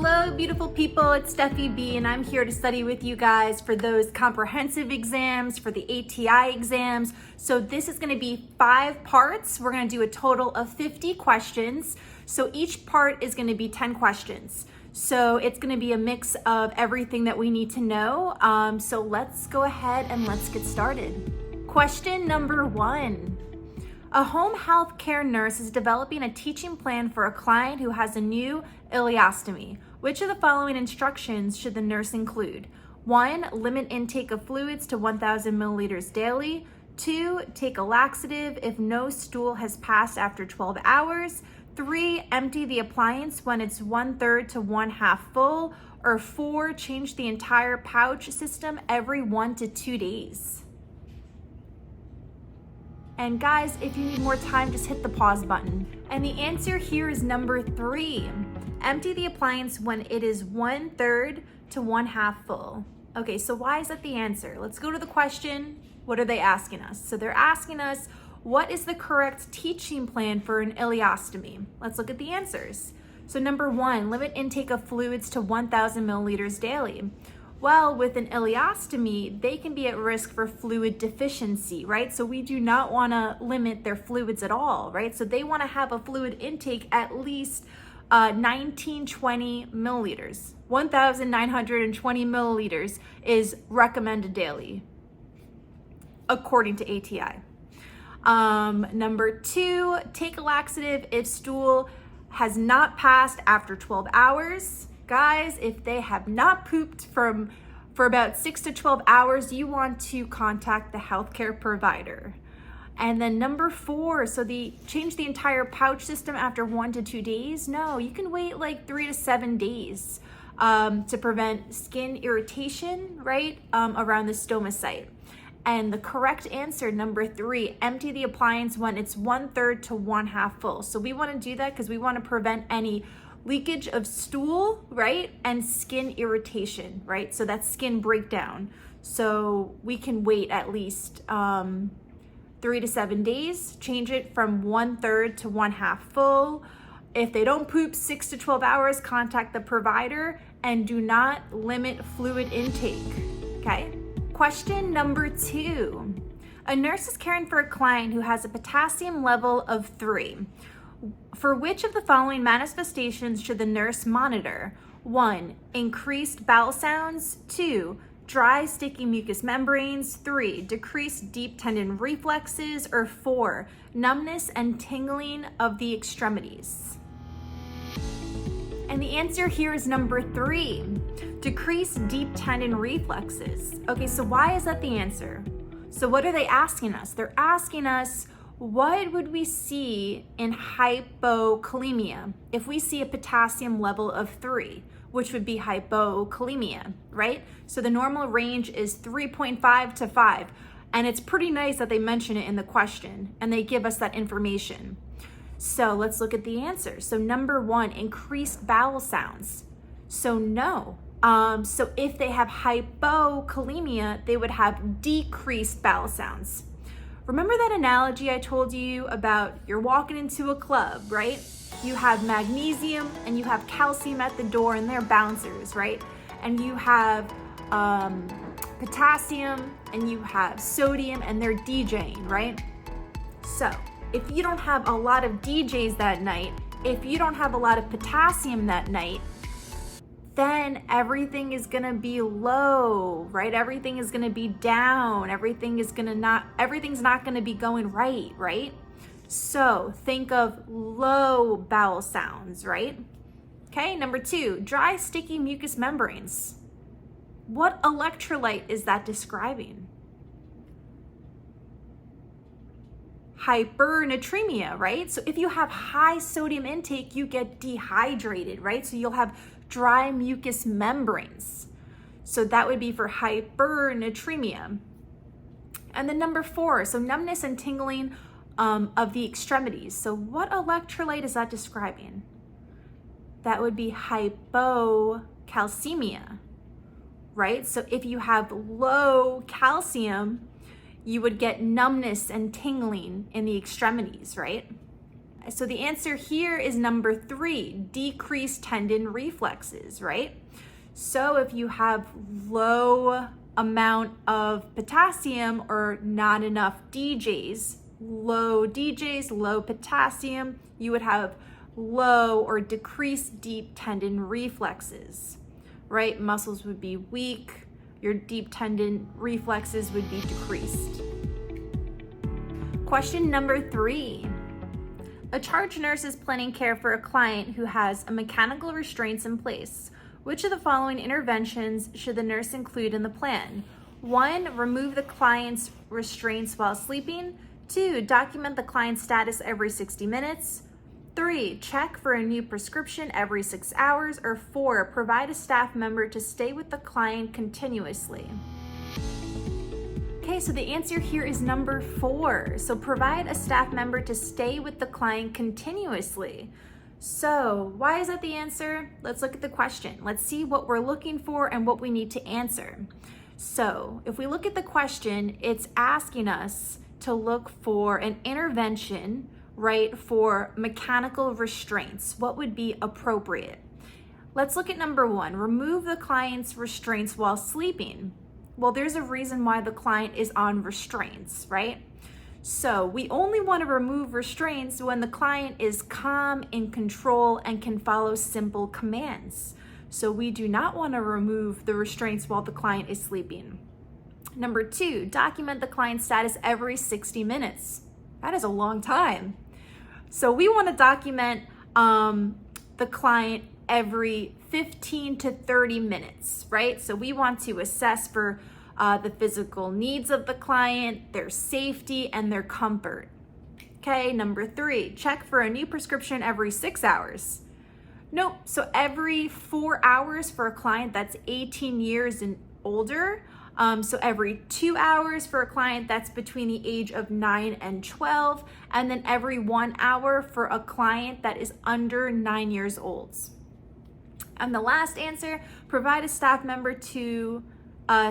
Hello, beautiful people. It's Steffi B, and I'm here to study with you guys for those comprehensive exams, for the ATI exams. So this is going to be 5 parts. We're going to do a total of 50 questions. So each part is going to be 10 questions. So it's going to be a mix of everything that we need to know. So let's go ahead and let's get started. Question number 1. A home health care nurse is developing a teaching plan for a client who has a new ileostomy. Which of the following instructions should the nurse include? 1. Limit intake of fluids to 1,000 milliliters daily. 2. Take a laxative if no stool has passed after 12 hours. 3. Empty the appliance when it's 1/3 to 1/2 full. Or 4. Change the entire pouch system every 1 to 2 days. And guys, if you need more time, just hit the pause button. And the answer here is number 3. Empty the appliance when it is 1/3 to 1/2 full. Okay, so why is that the answer? Let's go to the question. What are they asking us? So they're asking us, what is the correct teaching plan for an ileostomy? Let's look at the answers. So number 1, limit intake of fluids to 1,000 milliliters daily. Well, with an ileostomy, they can be at risk for fluid deficiency, right? So we do not want to limit their fluids at all, right? So they want to have a fluid intake at least 1920 milliliters. 1,920 milliliters is recommended daily, according to ATI. Number 2, take a laxative if stool has not passed after 12 hours. Guys, if they have not pooped for about 6 to 12 hours, you want to contact the healthcare provider. And then number 4, so change the entire pouch system after 1 to 2 days. No, you can wait like 3 to 7 days to prevent skin irritation, right, around the stoma site. And the correct answer, number 3, empty the appliance when it's 1/3 to 1/2 full. So we want to do that because we want to prevent any leakage of stool, right, and skin irritation, right? So that's skin breakdown. So we can wait at least 3 to 7 days, change it from 1/3 to 1/2 full. If they don't poop 6 to 12 hours, contact the provider and do not limit fluid intake, okay? Question number 2. A nurse is caring for a client who has a potassium level of 3. For which of the following manifestations should the nurse monitor? 1. Increased bowel sounds. 2. Dry, sticky mucous membranes. 3. Decreased deep tendon reflexes. Or 4. Numbness and tingling of the extremities. And the answer here is number 3. Decreased deep tendon reflexes. Okay, so why is that the answer? So what are they asking us? They're asking us, what would we see in hypokalemia if we see a potassium level of 3, which would be hypokalemia, right? So the normal range is 3.5 to 5, and it's pretty nice that they mention it in the question and they give us that information. So let's look at the answers. So number 1, increased bowel sounds. So no. So if they have hypokalemia, they would have decreased bowel sounds. Remember that analogy I told you about you're walking into a club, right? You have magnesium and you have calcium at the door and they're bouncers, right? And you have potassium and you have sodium and they're DJing, right? So if you don't have a lot of DJs that night, if you don't have a lot of potassium that night, then everything is gonna be low, right? Everything is gonna be down. Everything's not gonna be going right, right? So think of low bowel sounds, right? Okay, number 2, dry, sticky mucous membranes. What electrolyte is that describing? Hypernatremia, right? So if you have high sodium intake, you get dehydrated, right? So you'll have dry mucous membranes. So that would be for hypernatremia. And then number 4, so numbness and tingling of the extremities. So what electrolyte is that describing? That would be hypocalcemia, right? So if you have low calcium, you would get numbness and tingling in the extremities, right? So the answer here is number 3, decreased tendon reflexes, right? So if you have low amount of potassium or not enough low potassium, you would have low or decreased deep tendon reflexes, right? Muscles would be weak, your deep tendon reflexes would be decreased. Question number 3. A charge nurse is planning care for a client who has a mechanical restraints in place. Which of the following interventions should the nurse include in the plan? 1, remove the client's restraints while sleeping. 2, document the client's status every 60 minutes. 3, check for a new prescription every 6 hours. Or 4, provide a staff member to stay with the client continuously. Okay, so the answer here is number 4. So provide a staff member to stay with the client continuously. So why is that the answer? Let's look at the question. Let's see what we're looking for and what we need to answer. So if we look at the question, it's asking us to look for an intervention, right, for mechanical restraints. What would be appropriate? Let's look at number 1, remove the client's restraints while sleeping. Well, there's a reason why the client is on restraints, right? So we only want to remove restraints when the client is calm, in control, and can follow simple commands. So we do not want to remove the restraints while the client is sleeping. Number 2, document the client's status every 60 minutes. That is a long time. So we want to document the client every 15 to 30 minutes, right? So we want to assess for the physical needs of the client, their safety, and their comfort. Okay, number 3, check for a new prescription every 6 hours. Nope, so every 4 hours for a client that's 18 years and older. So every 2 hours for a client that's between the age of 9 and 12, and then every 1 hour for a client that is under 9 years old. And the last answer, provide a staff member to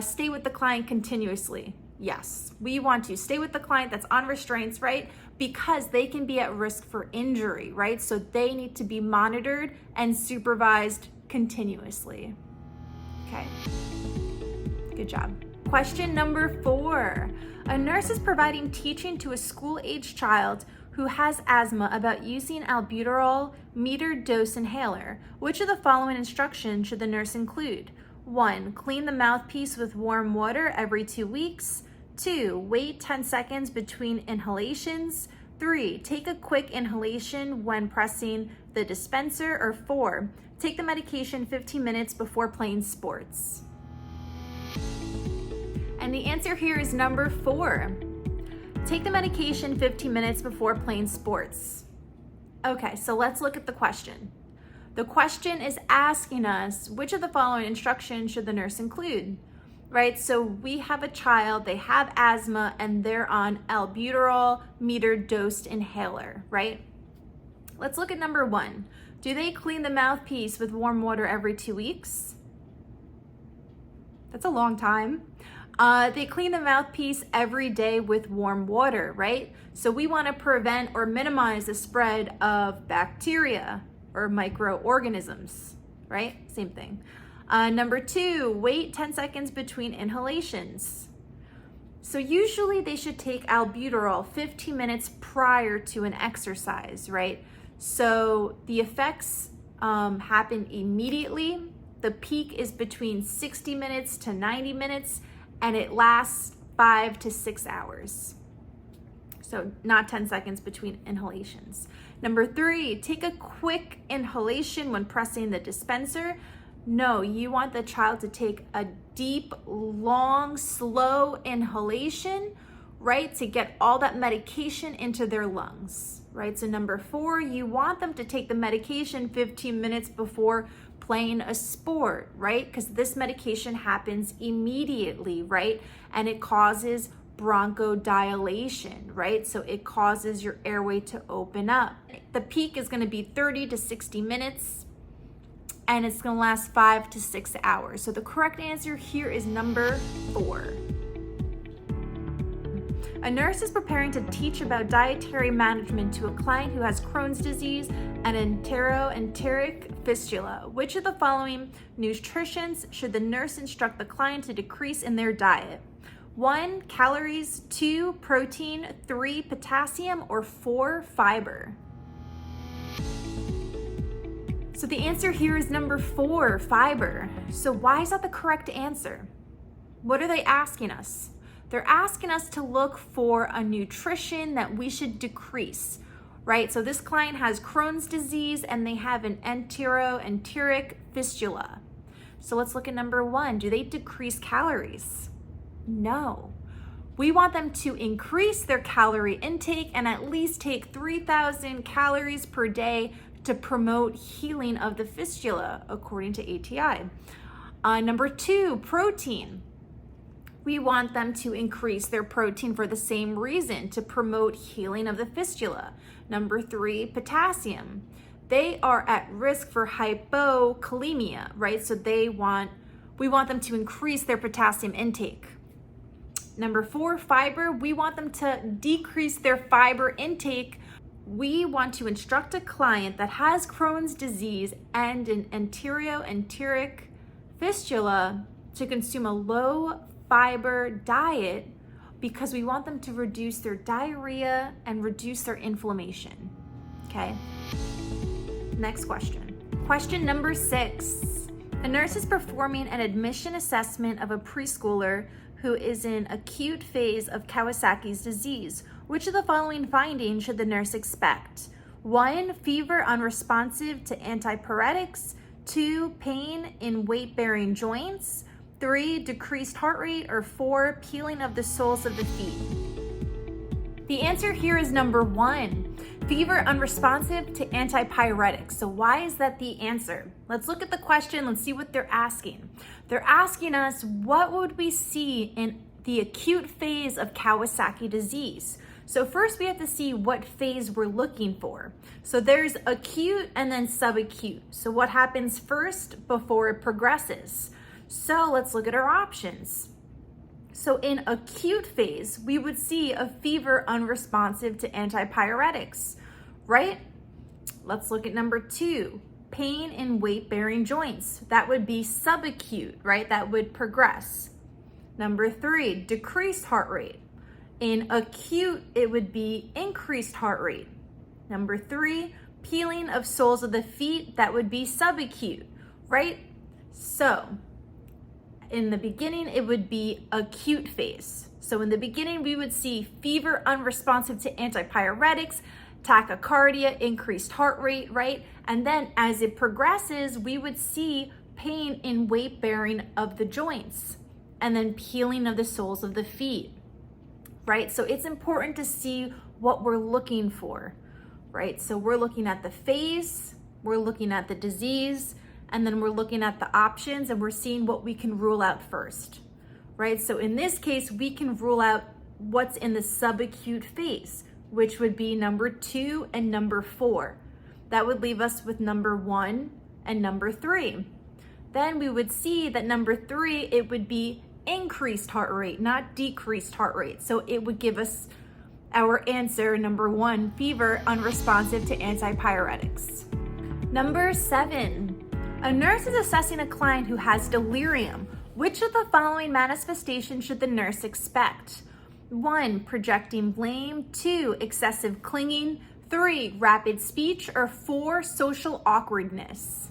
stay with the client continuously. Yes, we want to stay with the client that's on restraints, right? Because they can be at risk for injury, right? So they need to be monitored and supervised continuously. Okay, good job. Question number 4. A nurse is providing teaching to a school-age child who has asthma about using albuterol metered dose inhaler. Which of the following instructions should the nurse include? 1, clean the mouthpiece with warm water every 2 weeks. 2, wait 10 seconds between inhalations. 3, take a quick inhalation when pressing the dispenser. Or 4, take the medication 15 minutes before playing sports. And the answer here is number 4. Take the medication 15 minutes before playing sports. Okay, so let's look at the question. The question is asking us, which of the following instructions should the nurse include? Right, so we have a child, they have asthma, and they're on albuterol metered dosed inhaler, right? Let's look at number 1. Do they clean the mouthpiece with warm water every 2 weeks? That's a long time. They clean the mouthpiece every day with warm water, right? So we want to prevent or minimize the spread of bacteria or microorganisms, right? Same thing. Number 2, wait 10 seconds between inhalations. So usually they should take albuterol 15 minutes prior to an exercise, right? So the effects happen immediately. The peak is between 60 minutes to 90 minutes, and it lasts 5 to 6 hours. So not 10 seconds between inhalations. Number 3, take a quick inhalation when pressing the dispenser. No, you want the child to take a deep, long, slow inhalation, right, to get all that medication into their lungs, right? So number 4, you want them to take the medication 15 minutes before playing a sport, right? Because this medication happens immediately, right? And it causes bronchodilation, right? So it causes your airway to open up. The peak is going to be 30 to 60 minutes, and it's going to last 5 to 6 hours. So the correct answer here is number 4. A nurse is preparing to teach about dietary management to a client who has Crohn's disease and enteroenteric fistula. Which of the following nutritions should the nurse instruct the client to decrease in their diet? 1, calories, 2, protein, 3, potassium, or 4, fiber? So the answer here is number 4, fiber. So why is that the correct answer? What are they asking us? They're asking us to look for a nutrition that we should decrease, right? So this client has Crohn's disease and they have an enteroenteric fistula. So let's look at number 1. Do they decrease calories? No. We want them to increase their calorie intake and at least take 3,000 calories per day to promote healing of the fistula, according to ATI. Number 2, protein. We want them to increase their protein for the same reason, to promote healing of the fistula. Number 3, potassium. They are at risk for hypokalemia, right? So we want them to increase their potassium intake. Number 4, fiber. We want them to decrease their fiber intake. We want to instruct a client that has Crohn's disease and an enteroenteric fistula to consume a low fiber diet because we want them to reduce their diarrhea and reduce their inflammation. Okay. Next question. Question number 6. A nurse is performing an admission assessment of a preschooler who is in acute phase of Kawasaki's disease. Which of the following findings should the nurse expect? 1, fever unresponsive to antipyretics. 2, pain in weight-bearing joints. 3, decreased heart rate. Or 4, peeling of the soles of the feet. The answer here is number 1, fever unresponsive to antipyretics. So why is that the answer? Let's look at the question. Let's see what they're asking. They're asking us, what would we see in the acute phase of Kawasaki disease? So first we have to see what phase we're looking for. So there's acute and then subacute. So what happens first before it progresses? So let's look at our options. So in acute phase, we would see a fever unresponsive to antipyretics, right? Let's look at number 2, pain in weight-bearing joints. That would be subacute, right? That would progress. Number 3, decreased heart rate. In acute, it would be increased heart rate. Number 3, peeling of soles of the feet. That would be subacute, right? So in the beginning, it would be acute phase. So in the beginning, we would see fever unresponsive to antipyretics, tachycardia, increased heart rate, right? And then as it progresses, we would see pain in weight bearing of the joints and then peeling of the soles of the feet, right? So it's important to see what we're looking for, right? So we're looking at the phase, we're looking at the disease, and then we're looking at the options and we're seeing what we can rule out first, right? So in this case, we can rule out what's in the subacute phase, which would be number 2 and number 4. That would leave us with number 1 and number 3. Then we would see that number 3, it would be increased heart rate, not decreased heart rate. So it would give us our answer, number 1, fever unresponsive to antipyretics. Number 7, a nurse is assessing a client who has delirium. Which of the following manifestations should the nurse expect? 1, projecting blame. 2, excessive clinging. 3, rapid speech. Or 4, social awkwardness.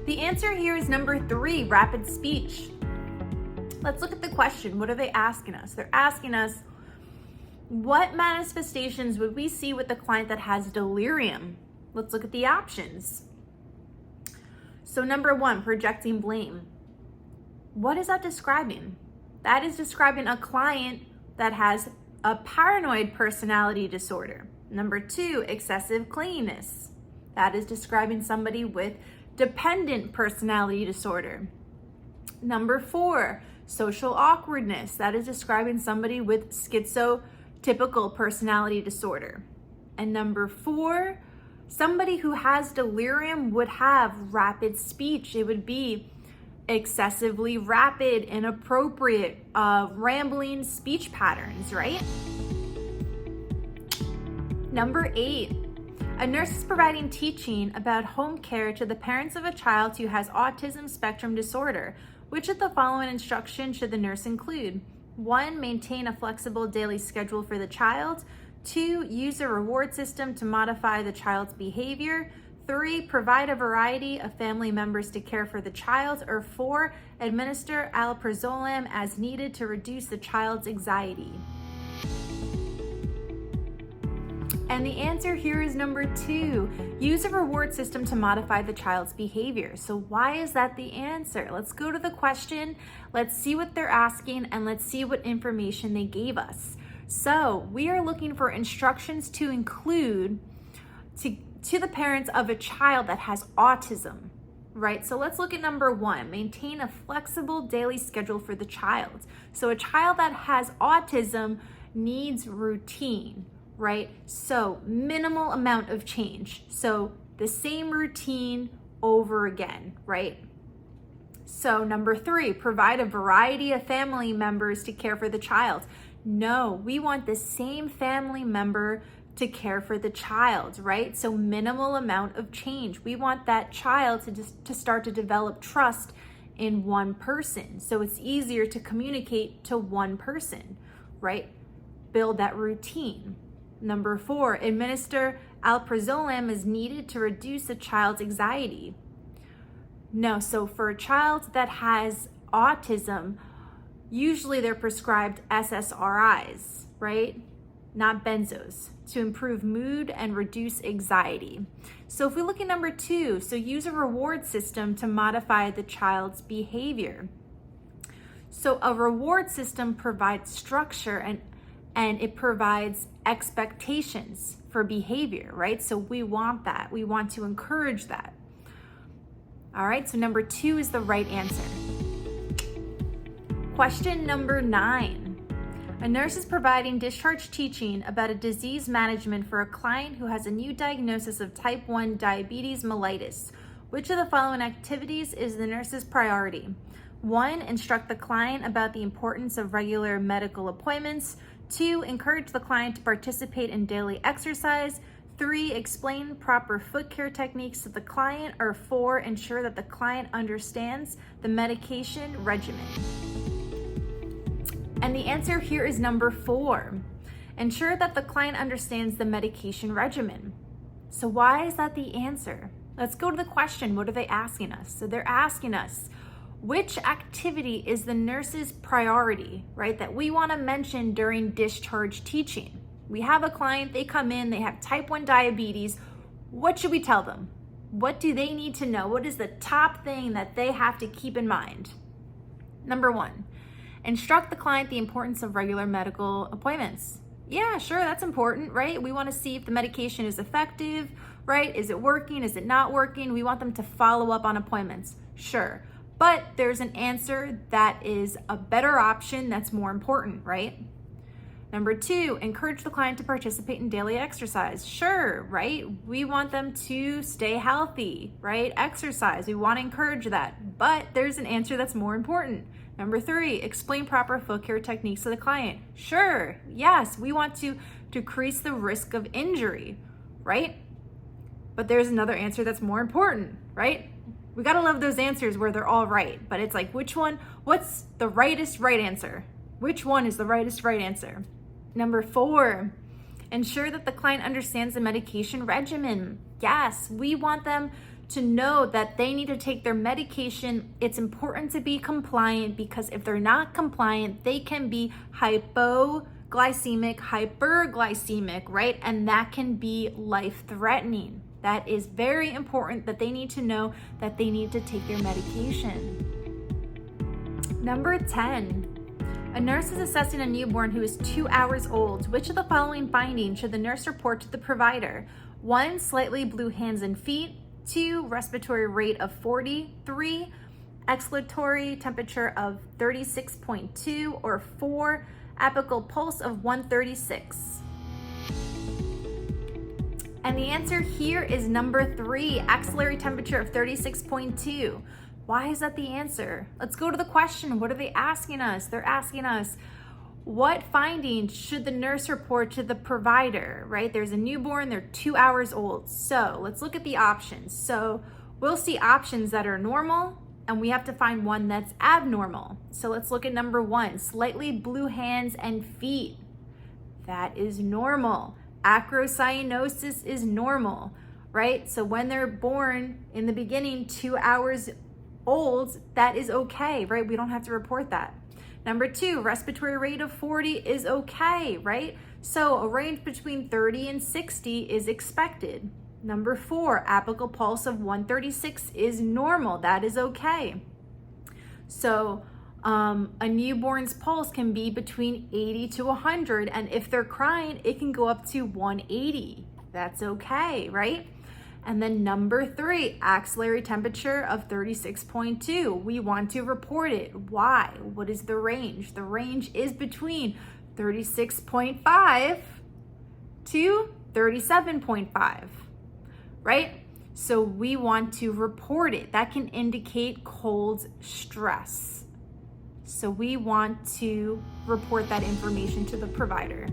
The answer here is number 3, rapid speech. Let's look at the question. What are they asking us? They're asking us, what manifestations would we see with the client that has delirium? Let's look at the options. So number 1, projecting blame. What is that describing? That is describing a client that has a paranoid personality disorder. Number 2, excessive clinginess. That is describing somebody with dependent personality disorder. Number 4, social awkwardness. That is describing somebody with schizotypical personality disorder. And number 4, somebody who has delirium would have rapid speech. It would be excessively rapid, inappropriate, rambling speech patterns, right? Number 8, a nurse is providing teaching about home care to the parents of a child who has autism spectrum disorder. Which of the following instructions should the nurse include? 1, maintain a flexible daily schedule for the child. 2, use a reward system to modify the child's behavior. 3, provide a variety of family members to care for the child. Or 4, administer alprazolam as needed to reduce the child's anxiety. And the answer here is number 2, use a reward system to modify the child's behavior. So why is that the answer? Let's go to the question, let's see what they're asking, and let's see what information they gave us. So we are looking for instructions to include to the parents of a child that has autism, right? So let's look at number 1, maintain a flexible daily schedule for the child. So a child that has autism needs routine, right? So minimal amount of change. So the same routine over again, right? So number 3, provide a variety of family members to care for the child. No, we want the same family member to care for the child, right? So minimal amount of change. We want that child to start to develop trust in one person. So it's easier to communicate to one person, right? Build that routine. Number 4, administer alprazolam as needed to reduce the child's anxiety. No, so for a child that has autism, usually they're prescribed SSRIs, right? Not benzos, to improve mood and reduce anxiety. So if we look at number 2, so use a reward system to modify the child's behavior. So a reward system provides structure and it provides expectations for behavior, right? So we want that. We want to encourage that. All right, so number 2 is the right answer. Question number 9. A nurse is providing discharge teaching about a disease management for a client who has a new diagnosis of type 1 diabetes mellitus. Which of the following activities is the nurse's priority? 1, instruct the client about the importance of regular medical appointments. 2, encourage the client to participate in daily exercise. 3, explain proper foot care techniques to the client. Or 4, ensure that the client understands the medication regimen. And the answer here is number 4. Ensure that the client understands the medication regimen. So why is that the answer? Let's go to the question. What are they asking us? So they're asking us, which activity is the nurse's priority, right? That we want to mention during discharge teaching. We have a client, they come in, they have type 1 diabetes. What should we tell them? What do they need to know? What is the top thing that they have to keep in mind? Number 1, instruct the client the importance of regular medical appointments. Yeah, sure, that's important, right? We want to see if the medication is effective, right? Is it working? Is it not working? We want them to follow up on appointments. Sure. But there's an answer that is a better option that's more important, right? Number 2, encourage the client to participate in daily exercise. Sure, right? We want them to stay healthy, right? Exercise, we want to encourage that. But there's an answer that's more important. Number 3, explain proper foot care techniques to the client. Sure, yes, we want to decrease the risk of injury, right? But there's another answer that's more important, right? We gotta love those answers where they're all right, but it's like, which one, what's the rightest right answer? Which one is the rightest right answer? Number 4, ensure that the client understands the medication regimen. Yes, we want them to know that they need to take their medication. It's important to be compliant because if they're not compliant, they can be hypoglycemic, hyperglycemic, right? And that can be life-threatening. That is very important that they need to know that they need to take their medication. Number 10, a nurse is assessing a newborn who is 2 hours old. Which of the following findings should the nurse report to the provider? 1, slightly blue hands and feet. 2, respiratory rate of 40. 3, expiratory temperature of 36.2. Or 4, apical pulse of 136. And the answer here is number 3, axillary temperature of 36.2. Why is that the answer? Let's go to the question. What are they asking us? They're asking us, what findings should the nurse report to the provider, right? There's a newborn, they're 2 hours old. So let's look at the options. So we'll see options that are normal, and we have to find one that's abnormal. So let's look at number 1, slightly blue hands and feet. That is normal. Acrocyanosis is normal, right? So when they're born in the beginning, 2 hours old, that is okay, right? We don't have to report that. Number 2, respiratory rate of 40 is okay, right? So a range between 30 and 60 is expected. Number 4, apical pulse of 136 is normal. That is okay. So a newborn's pulse can be between 80 to 100, and if they're crying, it can go up to 180. That's okay, right? And then number 3, axillary temperature of 36.2. We want to report it. Why? What is the range? The range is between 36.5 to 37.5, right? So we want to report it. That can indicate cold stress. So we want to report that information to the provider.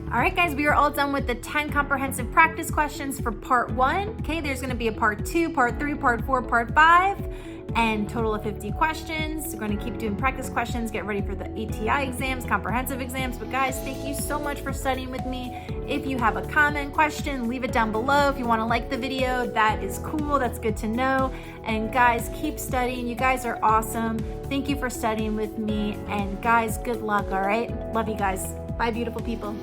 All right, guys, we are all done with the 10 comprehensive practice questions for part 1. Okay, there's gonna be a part 2, part 3, part 4, part 5, and total of 50 questions. We're gonna keep doing practice questions, get ready for the ATI exams, comprehensive exams. But guys, thank you so much for studying with me. If you have a comment, question, leave it down below. If you wanna like the video, that is cool, that's good to know. And guys, keep studying. You guys are awesome. Thank you for studying with me. And guys, good luck, all right? Love you guys. Bye, beautiful people.